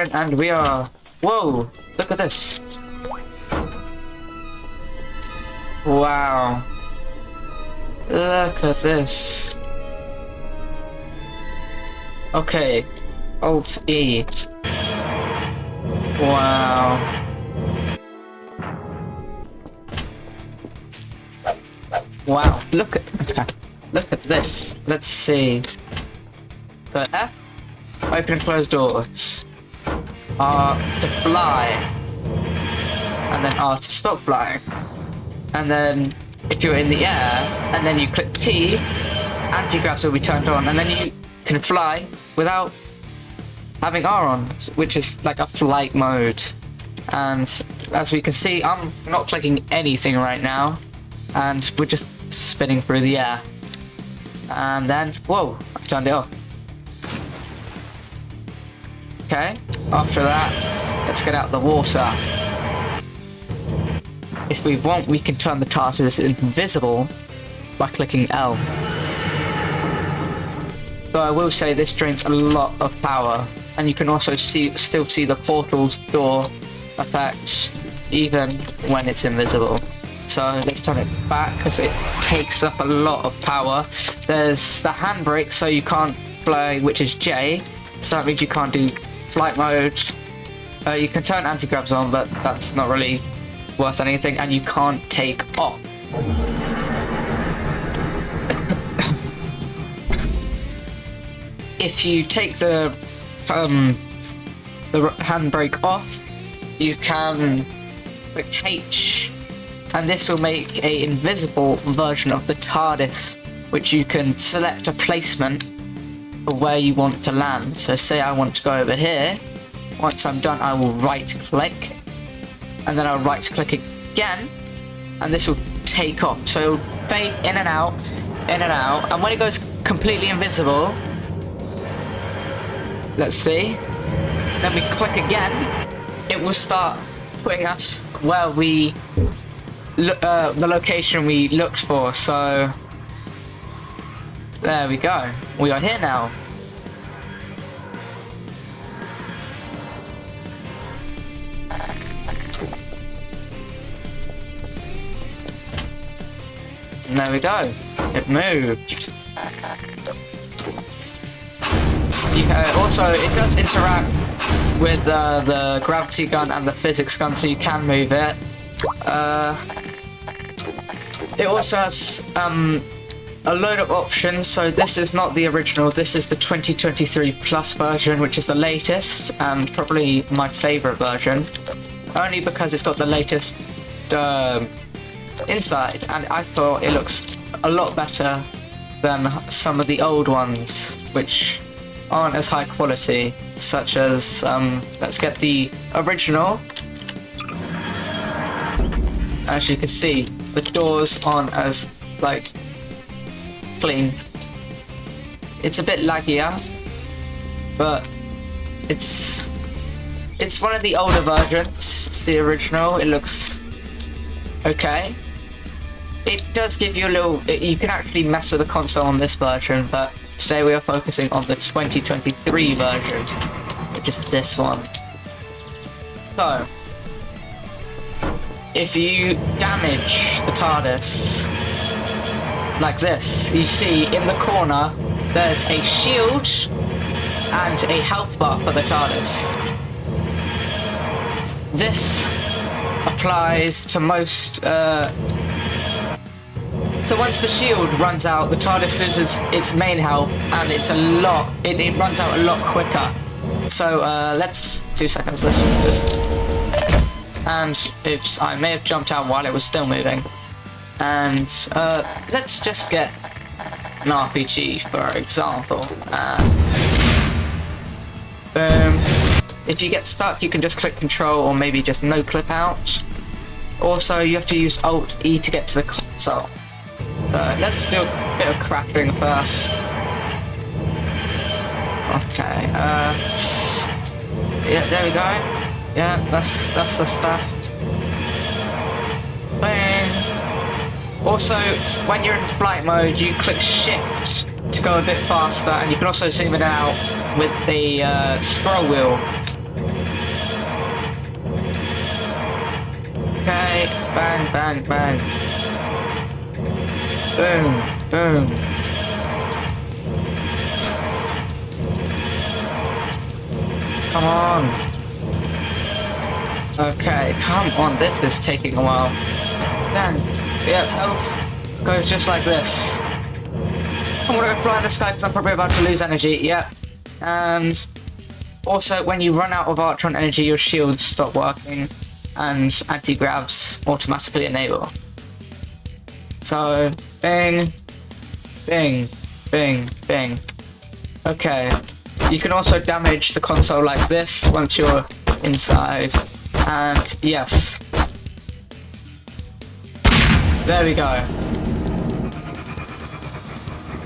again, and we are... Whoa! Look at this. Wow. Look at this. Okay. Alt E. Wow. Wow. Look at this. Let's see. So F, open and close doors. R to fly. And then R to stop flying. And then if you're in the air, and then you click T, anti-gravs will be turned on, and then you can fly without having R on, which is like a flight mode. And as we can see, I'm not clicking anything right now, and we're just spinning through the air. And then, whoa, I turned it off. Okay, after that, let's get out the water. If we want, we can turn the TARDIS invisible by clicking L. Though I will say this drains a lot of power, and you can also still see the portal's door effect even when it's invisible. So let's turn it back because it takes up a lot of power. There's the handbrake, so you can't fly, which is J, so that means you can't do flight mode. You can turn anti-gravs on, but that's not really worth anything, and you can't take off. If you take the handbrake off, you can click H, and this will make a invisible version of the TARDIS, which you can select a placement for where you want to land. So say I want to go over here. Once I'm done, I will right click, and then I'll right click again, and this will take off. So it'll fade in and out, and when it goes completely invisible, let's see, then we click again, it will start putting us where we the location we looked for. So there we go, we are here now. And there we go, it moved. Also, it does interact with the gravity gun and the physics gun, so you can move it. It also has a load of options, so this is not the original, this is the 2023 Plus version, which is the latest, and probably my favourite version, only because it's got the latest inside, and I thought it looks a lot better than some of the old ones, which aren't as high quality, such as, let's get the original. As you can see, the doors aren't as, like, clean. It's a bit laggier, but it's one of the older versions. It's the original. It looks okay. It does give you a little... you can actually mess with the console on this version, but today we are focusing on the 2023 version, which is this one. So, if you damage the TARDIS, like this, you see in the corner, there's a shield and a health bar for the TARDIS. This applies to most... So once the shield runs out, the TARDIS loses its main health, and it's it runs out a lot quicker. So let's 2 seconds. Let's just, and oops, I may have jumped out while it was still moving. And let's just get an RPG, for example. Boom. If you get stuck, you can just click Control, or maybe just no clip out. Also, you have to use Alt E to get to the console. So let's do a bit of crafting first. Okay, yeah, there we go. Yeah, that's the stuff. Also, when you're in flight mode, you click Shift to go a bit faster, and you can also zoom it out with the scroll wheel. Bang, bang, bang. Boom, boom. Come on. Okay, come on. This is taking a while. Then, yeah, health goes just like this. I'm gonna go fly in the sky because I'm probably about to lose energy. Yep. And also, when you run out of Archon energy, your shields stop working and anti-gravs automatically enable. So, bing, bing, bing, bing. Okay. You can also damage the console like this once you're inside. And yes. There we go.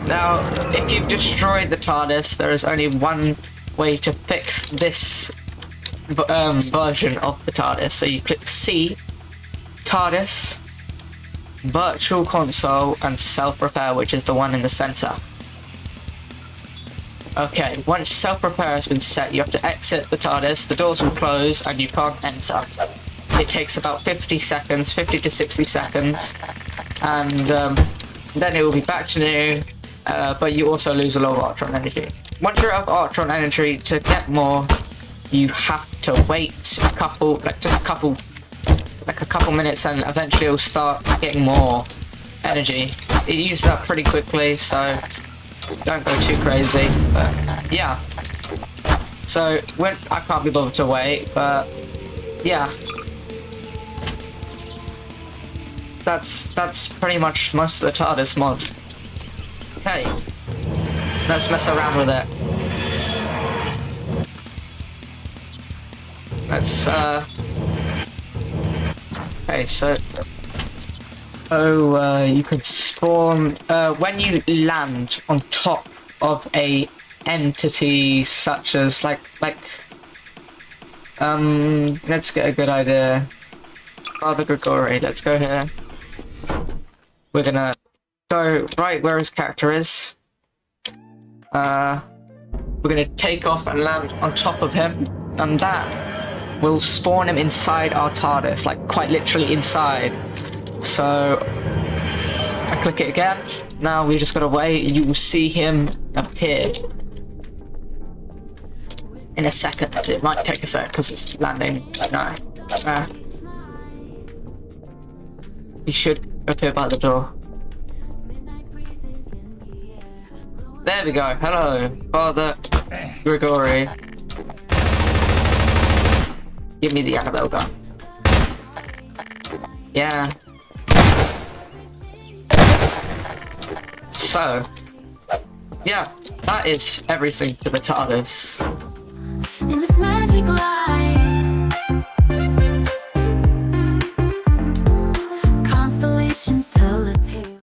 Now, if you've destroyed the TARDIS, there is only one way to fix this version of the TARDIS. So you click C, TARDIS, Virtual Console, and Self-Repair, which is the one in the center. Okay, once self-repair has been set, you have to exit the TARDIS, the doors will close, and you can't enter. It takes about 50 seconds, 50 to 60 seconds, and then it will be back to new, but you also lose a lot of Archon energy. Once you're out of Archon energy, to get more, you have to wait a couple minutes, and eventually you'll start getting more energy. It uses up pretty quickly, so don't go too crazy, but yeah. So I can't be bothered to wait, but yeah. That's pretty much most of the TARDIS mod. Okay, let's mess around with it. Let's okay, so you can spawn when you land on top of a entity such as like let's get a good idea. Father Gregory, let's go here. We're gonna go right where his character is. We're gonna take off and land on top of him, and that will spawn him inside our TARDIS, like quite literally inside. So I click it again. Now we just gotta wait. You will see him appear in a second. It might take a sec because it's landing. No. He should appear by the door. There we go. Hello, Father Gregory. Give me the Annabelle gun. Yeah. So, yeah, that is everything for the TARDIS.